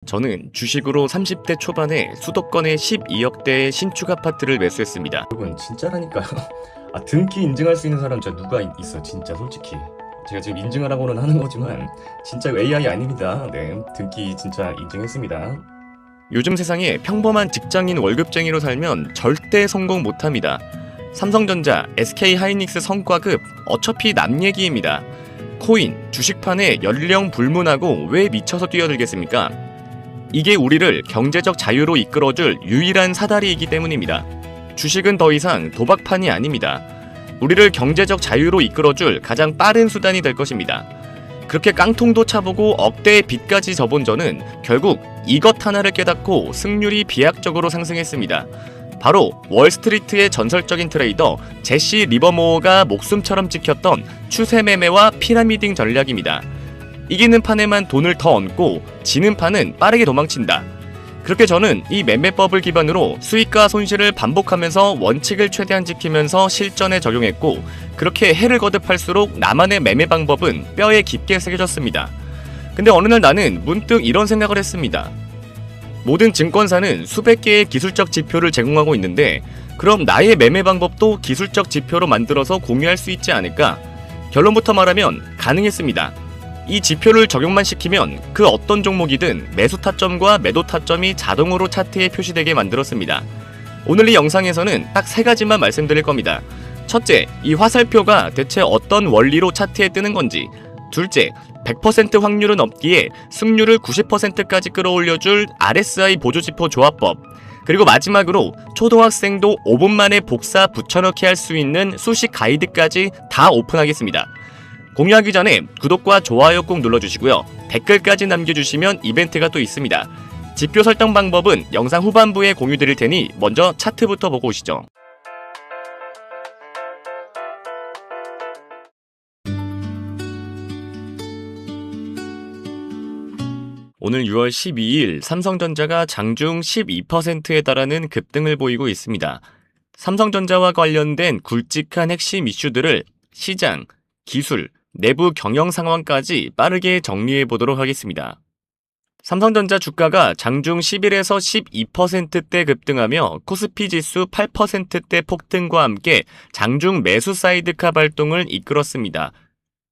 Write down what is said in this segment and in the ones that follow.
저는 주식으로 30대 초반에 수도권의 12억대의 신축 아파트를 매수했습니다. 여러분 진짜라니까요. 등기 인증할 수 있는 사람 진짜 누가 있어 진짜 솔직히. 제가 지금 인증하라고는 하는 거지만 진짜 AI 아닙니다. 네, 등기 진짜 인증했습니다. 요즘 세상에 평범한 직장인 월급쟁이로 살면 절대 성공 못합니다. 삼성전자, SK하이닉스 성과급 어차피 남 얘기입니다. 코인, 주식판에 연령 불문하고 왜 미쳐서 뛰어들겠습니까? 이게 우리를 경제적 자유로 이끌어줄 유일한 사다리이기 때문입니다. 주식은 더 이상 도박판이 아닙니다. 우리를 경제적 자유로 이끌어줄 가장 빠른 수단이 될 것입니다. 그렇게 깡통도 차보고 억대의 빚까지 져본 저는 결국 이것 하나를 깨닫고 승률이 비약적으로 상승했습니다. 바로 월스트리트의 전설적인 트레이더 제시 리버모어가 목숨처럼 지켰던 추세 매매와 피라미딩 전략입니다. 이기는 판에만 돈을 더 얹고 지는 판은 빠르게 도망친다. 그렇게 저는 이 매매법을 기반으로 수익과 손실을 반복하면서 원칙을 최대한 지키면서 실전에 적용했고, 그렇게 해를 거듭할수록 나만의 매매 방법은 뼈에 깊게 새겨졌습니다. 근데 어느 날 나는 문득 이런 생각을 했습니다. 모든 증권사는 수백 개의 기술적 지표를 제공하고 있는데 그럼 나의 매매 방법도 기술적 지표로 만들어서 공유할 수 있지 않을까? 결론부터 말하면 가능했습니다. 이 지표를 적용만 시키면 그 어떤 종목이든 매수 타점과 매도 타점이 자동으로 차트에 표시되게 만들었습니다. 오늘 이 영상에서는 딱 세 가지만 말씀드릴 겁니다. 첫째, 이 화살표가 대체 어떤 원리로 차트에 뜨는 건지. 둘째, 100% 확률은 없기에 승률을 90%까지 끌어올려줄 RSI 보조지표 조합법. 그리고 마지막으로 초등학생도 5분 만에 복사 붙여넣기 할 수 있는 수식 가이드까지 다 오픈하겠습니다. 공유하기 전에 구독과 좋아요 꼭 눌러주시고요. 댓글까지 남겨주시면 이벤트가 또 있습니다. 지표 설정 방법은 영상 후반부에 공유드릴 테니 먼저 차트부터 보고 오시죠. 오늘 6월 12일 삼성전자가 장중 12%에 달하는 급등을 보이고 있습니다. 삼성전자와 관련된 굵직한 핵심 이슈들을 시장, 기술, 내부 경영 상황까지 빠르게 정리해 보도록 하겠습니다. 삼성전자 주가가 장중 10일에서 12%대 급등하며 코스피 지수 8%대 폭등과 함께 장중 매수 사이드카 발동을 이끌었습니다.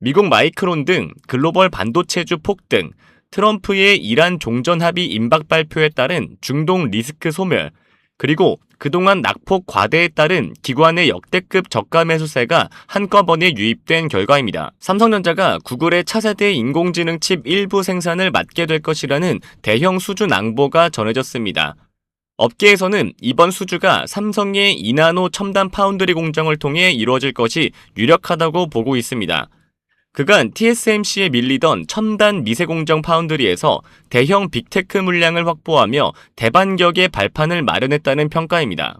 미국 마이크론 등 글로벌 반도체주 폭등, 트럼프의 이란 종전 합의 임박 발표에 따른 중동 리스크 소멸, 그리고 그동안 낙폭 과대에 따른 기관의 역대급 저가 매수세가 한꺼번에 유입된 결과입니다. 삼성전자가 구글의 차세대 인공지능 칩 일부 생산을 맡게 될 것이라는 대형 수주 낭보가 전해졌습니다. 업계에서는 이번 수주가 삼성의 2나노 첨단 파운드리 공장을 통해 이루어질 것이 유력하다고 보고 있습니다. 그간 TSMC에 밀리던 첨단 미세공정 파운드리에서 대형 빅테크 물량을 확보하며 대반격의 발판을 마련했다는 평가입니다.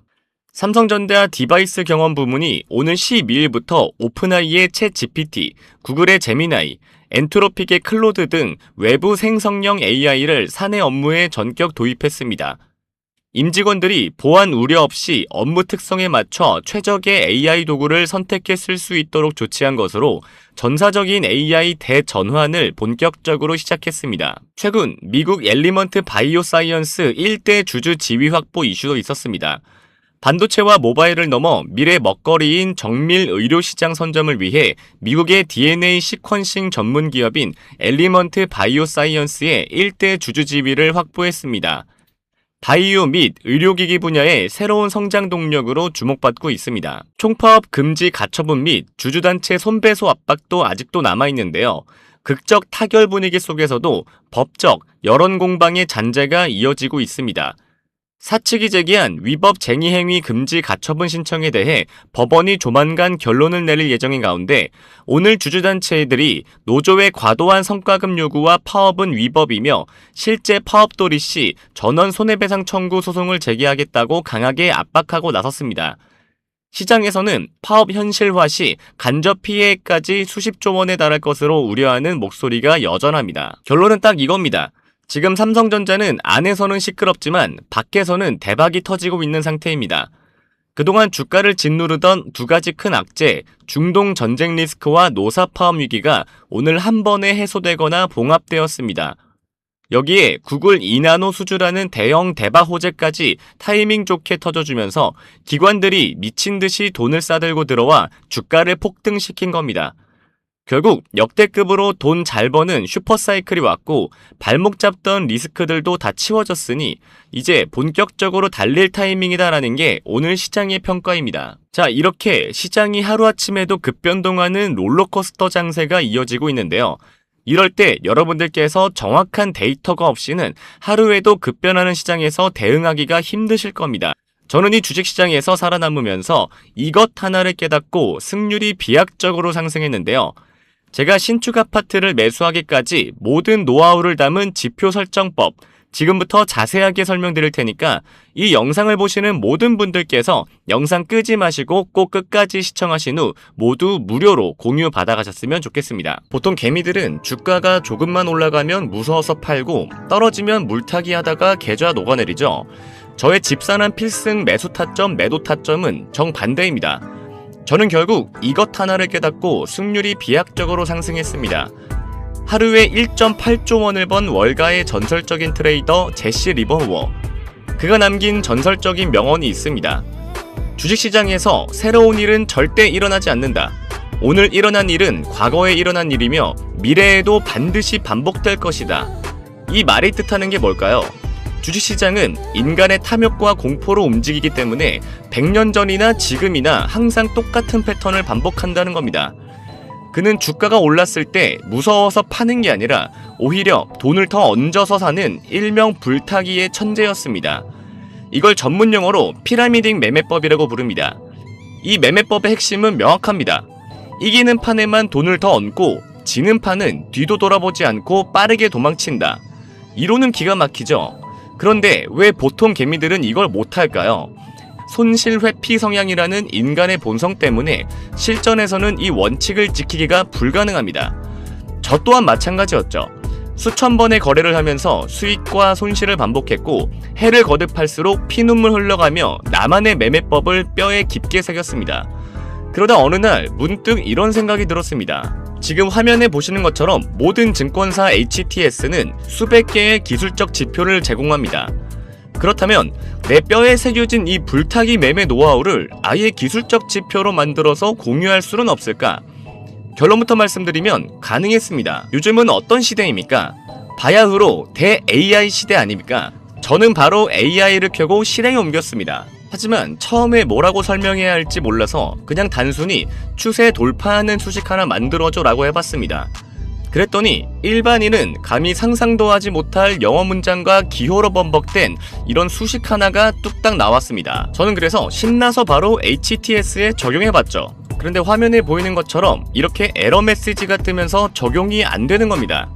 삼성전자 디바이스 경험 부문이 오늘 12일부터 오픈AI의 챗GPT, 구글의 제미나이, 엔트로픽의 클로드 등 외부 생성형 AI를 사내 업무에 전격 도입했습니다. 임직원들이 보안 우려 없이 업무 특성에 맞춰 최적의 AI 도구를 선택해 쓸 수 있도록 조치한 것으로 전사적인 AI 대전환을 본격적으로 시작했습니다. 최근 미국 엘리먼트 바이오 사이언스 1대 주주 지위 확보 이슈도 있었습니다. 반도체와 모바일을 넘어 미래 먹거리인 정밀 의료 시장 선점을 위해 미국의 DNA 시퀀싱 전문 기업인 엘리먼트 바이오 사이언스의 1대 주주 지위를 확보했습니다. 바이오 및 의료기기 분야의 새로운 성장 동력으로 주목받고 있습니다. 총파업 금지 가처분 및 주주단체 손배소 압박도 아직도 남아있는데요. 극적 타결 분위기 속에서도 법적, 여론 공방의 잔재가 이어지고 있습니다. 사측이 제기한 위법 쟁의행위 금지 가처분 신청에 대해 법원이 조만간 결론을 내릴 예정인 가운데 오늘 주주단체들이 노조의 과도한 성과급 요구와 파업은 위법이며 실제 파업 도리 시 전원 손해배상 청구 소송을 제기하겠다고 강하게 압박하고 나섰습니다. 시장에서는 파업 현실화 시 간접 피해까지 수십조 원에 달할 것으로 우려하는 목소리가 여전합니다. 결론은 딱 이겁니다. 지금 삼성전자는 안에서는 시끄럽지만 밖에서는 대박이 터지고 있는 상태입니다. 그동안 주가를 짓누르던 두 가지 큰 악재, 중동 전쟁 리스크와 노사 파업 위기가 오늘 한 번에 해소되거나 봉합되었습니다. 여기에 구글 이나노 수주라는 대형 대박 호재까지 타이밍 좋게 터져주면서 기관들이 미친 듯이 돈을 싸들고 들어와 주가를 폭등시킨 겁니다. 결국 역대급으로 돈 잘 버는 슈퍼사이클이 왔고 발목 잡던 리스크들도 다 치워졌으니 이제 본격적으로 달릴 타이밍이다라는 게 오늘 시장의 평가입니다. 자, 이렇게 시장이 하루아침에도 급변동하는 롤러코스터 장세가 이어지고 있는데요. 이럴 때 여러분들께서 정확한 데이터가 없이는 하루에도 급변하는 시장에서 대응하기가 힘드실 겁니다. 저는 이 주식시장에서 살아남으면서 이것 하나를 깨닫고 승률이 비약적으로 상승했는데요. 제가 신축 아파트를 매수하기까지 모든 노하우를 담은 지표 설정법, 지금부터 자세하게 설명드릴 테니까 이 영상을 보시는 모든 분들께서 영상 끄지 마시고 꼭 끝까지 시청하신 후 모두 무료로 공유 받아가셨으면 좋겠습니다. 보통 개미들은 주가가 조금만 올라가면 무서워서 팔고 떨어지면 물타기 하다가 계좌 녹아내리죠. 저의 집사람 필승 매수 타점, 매도 타점은 정반대입니다. 저는 결국 이것 하나를 깨닫고 승률이 비약적으로 상승했습니다. 하루에 1.8조 원을 번 월가의 전설적인 트레이더 제시 리버우어. 그가 남긴 전설적인 명언이 있습니다. 주식시장에서 새로운 일은 절대 일어나지 않는다. 오늘 일어난 일은 과거에 일어난 일이며 미래에도 반드시 반복될 것이다. 이 말이 뜻하는 게 뭘까요? 주식시장은 인간의 탐욕과 공포로 움직이기 때문에 100년 전이나 지금이나 항상 똑같은 패턴을 반복한다는 겁니다. 그는 주가가 올랐을 때 무서워서 파는 게 아니라 오히려 돈을 더 얹어서 사는 일명 불타기의 천재였습니다. 이걸 전문용어로 피라미딩 매매법이라고 부릅니다. 이 매매법의 핵심은 명확합니다. 이기는 판에만 돈을 더 얹고 지는 판은 뒤도 돌아보지 않고 빠르게 도망친다. 이론은 기가 막히죠. 그런데 왜 보통 개미들은 이걸 못할까요? 손실 회피 성향이라는 인간의 본성 때문에 실전에서는 이 원칙을 지키기가 불가능합니다. 저 또한 마찬가지였죠. 수천 번의 거래를 하면서 수익과 손실을 반복했고 해를 거듭할수록 피눈물 흘러가며 나만의 매매법을 뼈에 깊게 새겼습니다. 그러다 어느 날 문득 이런 생각이 들었습니다. 지금 화면에 보시는 것처럼 모든 증권사 HTS는 수백 개의 기술적 지표를 제공합니다. 그렇다면 내 뼈에 새겨진 이 불타기 매매 노하우를 아예 기술적 지표로 만들어서 공유할 수는 없을까? 결론부터 말씀드리면 가능했습니다. 요즘은 어떤 시대입니까? 바야흐로 대-AI 시대 아닙니까? 저는 바로 AI를 켜고 실행에 옮겼습니다. 하지만 처음에 뭐라고 설명해야 할지 몰라서 그냥 단순히 추세 돌파하는 수식 하나 만들어줘 라고 해봤습니다. 그랬더니 일반인은 감히 상상도 하지 못할 영어 문장과 기호로 번복된 이런 수식 하나가 뚝딱 나왔습니다. 저는 그래서 신나서 바로 HTS에 적용해봤죠. 그런데 화면에 보이는 것처럼 이렇게 에러 메시지가 뜨면서 적용이 안 되는 겁니다.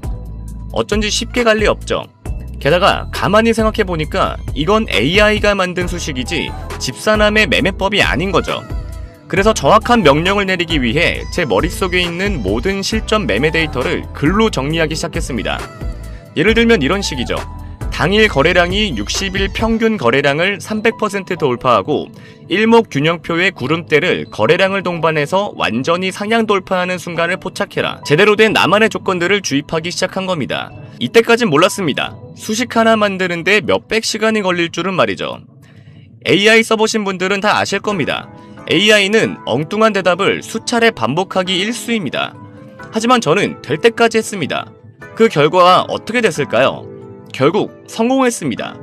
어쩐지 쉽게 갈 리 없죠. 게다가 가만히 생각해보니까 이건 AI가 만든 수식이지 집사남의 매매법이 아닌 거죠. 그래서 정확한 명령을 내리기 위해 제 머릿속에 있는 모든 실전 매매 데이터를 글로 정리하기 시작했습니다. 예를 들면 이런 식이죠. 당일 거래량이 60일 평균 거래량을 300% 돌파하고 일목균형표의 구름대를 거래량을 동반해서 완전히 상향 돌파하는 순간을 포착해라. 제대로 된 나만의 조건들을 주입하기 시작한 겁니다. 이때까진 몰랐습니다. 수식 하나 만드는데 몇백 시간이 걸릴 줄은 말이죠. AI 써보신 분들은 다 아실 겁니다. AI는 엉뚱한 대답을 수차례 반복하기 일쑤입니다. 하지만 저는 될 때까지 했습니다. 그 결과가 어떻게 됐을까요? 결국 성공했습니다.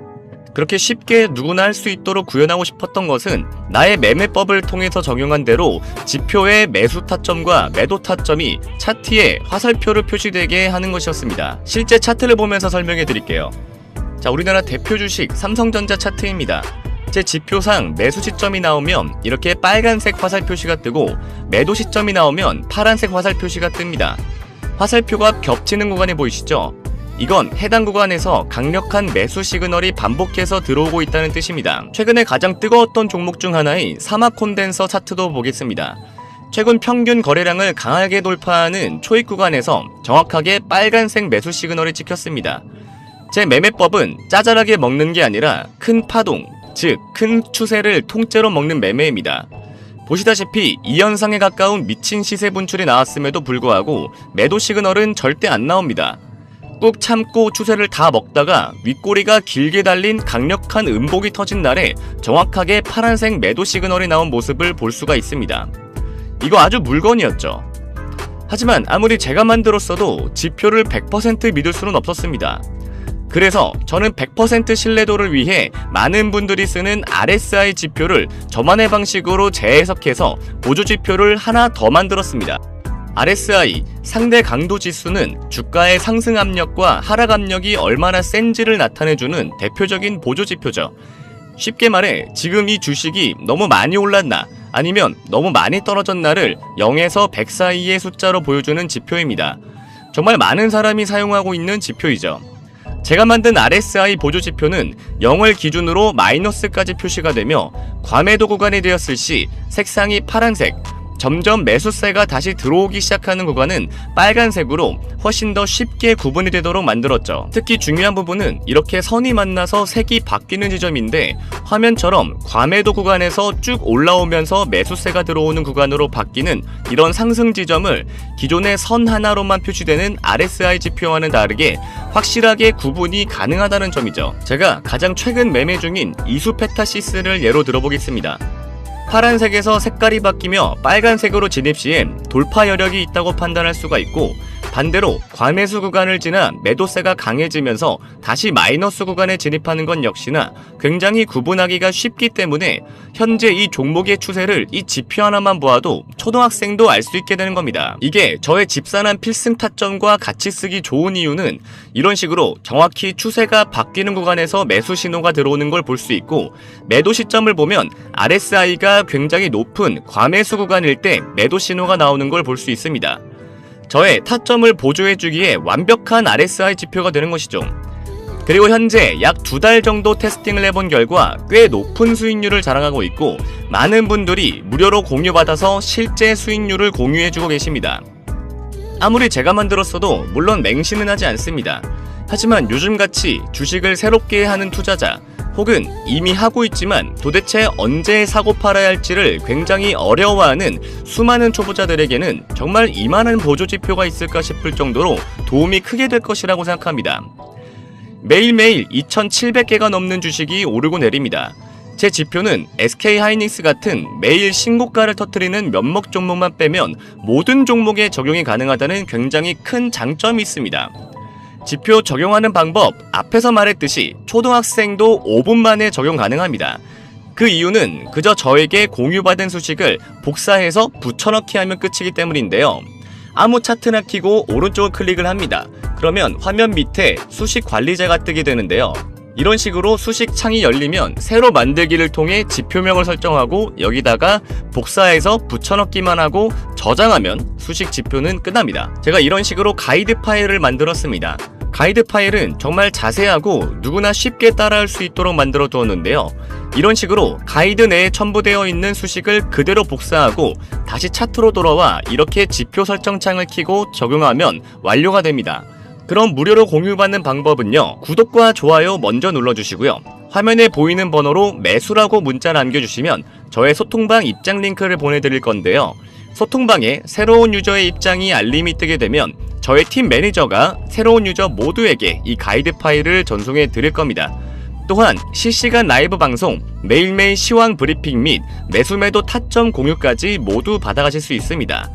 그렇게 쉽게 누구나 할 수 있도록 구현하고 싶었던 것은 나의 매매법을 통해서 적용한 대로 지표의 매수 타점과 매도 타점이 차트에 화살표로 표시되게 하는 것이었습니다. 실제 차트를 보면서 설명해 드릴게요. 자, 우리나라 대표 주식 삼성전자 차트입니다. 제 지표상 매수 시점이 나오면 이렇게 빨간색 화살 표시가 뜨고 매도 시점이 나오면 파란색 화살 표시가 뜹니다. 화살표가 겹치는 구간이 보이시죠? 이건 해당 구간에서 강력한 매수 시그널이 반복해서 들어오고 있다는 뜻입니다. 최근에 가장 뜨거웠던 종목 중 하나인 사막 콘덴서 차트도 보겠습니다. 최근 평균 거래량을 강하게 돌파하는 초입 구간에서 정확하게 빨간색 매수 시그널이 찍혔습니다. 제 매매법은 짜잘하게 먹는 게 아니라 큰 파동, 즉 큰 추세를 통째로 먹는 매매입니다. 보시다시피 이 현상에 가까운 미친 시세 분출이 나왔음에도 불구하고 매도 시그널은 절대 안 나옵니다. 꾹꾹 참고 추세를 다 먹다가 윗꼬리가 길게 달린 강력한 음복이 터진 날에 정확하게 파란색 매도 시그널이 나온 모습을 볼 수가 있습니다. 이거 아주 물건이었죠. 하지만 아무리 제가 만들었어도 지표를 100% 믿을 수는 없었습니다. 그래서 저는 100% 신뢰도를 위해 많은 분들이 쓰는 RSI 지표를 저만의 방식으로 재해석해서 보조지표를 하나 더 만들었습니다. RSI, 상대 강도 지수는 주가의 상승 압력과 하락 압력이 얼마나 센지를 나타내주는 대표적인 보조지표죠. 쉽게 말해 지금 이 주식이 너무 많이 올랐나 아니면 너무 많이 떨어졌나를 0에서 100 사이의 숫자로 보여주는 지표입니다. 정말 많은 사람이 사용하고 있는 지표이죠. 제가 만든 RSI 보조지표는 0을 기준으로 마이너스까지 표시가 되며 과매도 구간이 되었을 시 색상이 파란색, 점점 매수세가 다시 들어오기 시작하는 구간은 빨간색으로 훨씬 더 쉽게 구분이 되도록 만들었죠. 특히 중요한 부분은 이렇게 선이 만나서 색이 바뀌는 지점인데 화면처럼 과매도 구간에서 쭉 올라오면서 매수세가 들어오는 구간으로 바뀌는 이런 상승 지점을 기존의 선 하나로만 표시되는 RSI 지표와는 다르게 확실하게 구분이 가능하다는 점이죠. 제가 가장 최근 매매 중인 이수페타시스를 예로 들어보겠습니다. 파란색에서 색깔이 바뀌며 빨간색으로 진입 시에 돌파 여력이 있다고 판단할 수가 있고, 반대로 과매수 구간을 지나 매도세가 강해지면서 다시 마이너스 구간에 진입하는 건 역시나 굉장히 구분하기가 쉽기 때문에 현재 이 종목의 추세를 이 지표 하나만 보아도 초등학생도 알 수 있게 되는 겁니다. 이게 저의 집산한 필승 타점과 같이 쓰기 좋은 이유는 이런 식으로 정확히 추세가 바뀌는 구간에서 매수 신호가 들어오는 걸 볼 수 있고, 매도 시점을 보면 RSI가 굉장히 높은 과매수 구간일 때 매도 신호가 나오는 걸 볼 수 있습니다. 저의 타점을 보조해주기에 완벽한 RSI 지표가 되는 것이죠. 그리고 현재 약 2달 정도 테스팅을 해본 결과 꽤 높은 수익률을 자랑하고 있고, 많은 분들이 무료로 공유받아서 실제 수익률을 공유해주고 계십니다. 아무리 제가 만들었어도 물론 맹신은 하지 않습니다. 하지만 요즘같이 주식을 새롭게 하는 투자자, 혹은 이미 하고 있지만 도대체 언제 사고 팔아야 할지를 굉장히 어려워하는 수많은 초보자들에게는 정말 이만한 보조지표가 있을까 싶을 정도로 도움이 크게 될 것이라고 생각합니다. 매일매일 2,700개가 넘는 주식이 오르고 내립니다. 제 지표는 SK하이닉스 같은 매일 신고가를 터뜨리는 몇몇 종목만 빼면 모든 종목에 적용이 가능하다는 굉장히 큰 장점이 있습니다. 지표 적용하는 방법, 앞에서 말했듯이 초등학생도 5분 만에 적용 가능합니다. 그 이유는 그저 저에게 공유받은 수식을 복사해서 붙여넣기 하면 끝이기 때문인데요. 아무 차트나 켜고 오른쪽을 클릭을 합니다. 그러면 화면 밑에 수식 관리자가 뜨게 되는데요. 이런 식으로 수식 창이 열리면 새로 만들기를 통해 지표명을 설정하고 여기다가 복사해서 붙여넣기만 하고 저장하면 수식 지표는 끝납니다. 제가 이런 식으로 가이드 파일을 만들었습니다. 가이드 파일은 정말 자세하고 누구나 쉽게 따라할 수 있도록 만들어 두었는데요. 이런 식으로 가이드 내에 첨부되어 있는 수식을 그대로 복사하고 다시 차트로 돌아와 이렇게 지표 설정 창을 켜고 적용하면 완료가 됩니다. 그럼 무료로 공유받는 방법은요, 구독과 좋아요 먼저 눌러주시고요. 화면에 보이는 번호로 매수라고 문자 남겨주시면 저의 소통방 입장 링크를 보내드릴 건데요. 소통방에 새로운 유저의 입장이 알림이 뜨게 되면 저의 팀 매니저가 새로운 유저 모두에게 이 가이드 파일을 전송해 드릴 겁니다. 또한 실시간 라이브 방송, 매일매일 시황 브리핑 및 매수매도 타점 공유까지 모두 받아가실 수 있습니다.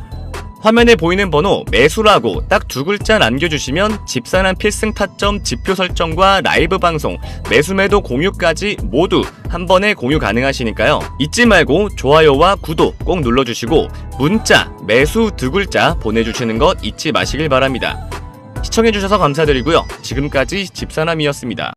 화면에 보이는 번호 매수라고 딱 2글자 남겨주시면 집산한 필승 타점 지표 설정과 라이브 방송, 매수매도 공유까지 모두 한 번에 공유 가능하시니까요. 잊지 말고 좋아요와 구독 꼭 눌러주시고 문자 매수 2글자 보내주시는 것 잊지 마시길 바랍니다. 시청해주셔서 감사드리고요. 지금까지 집사남이었습니다.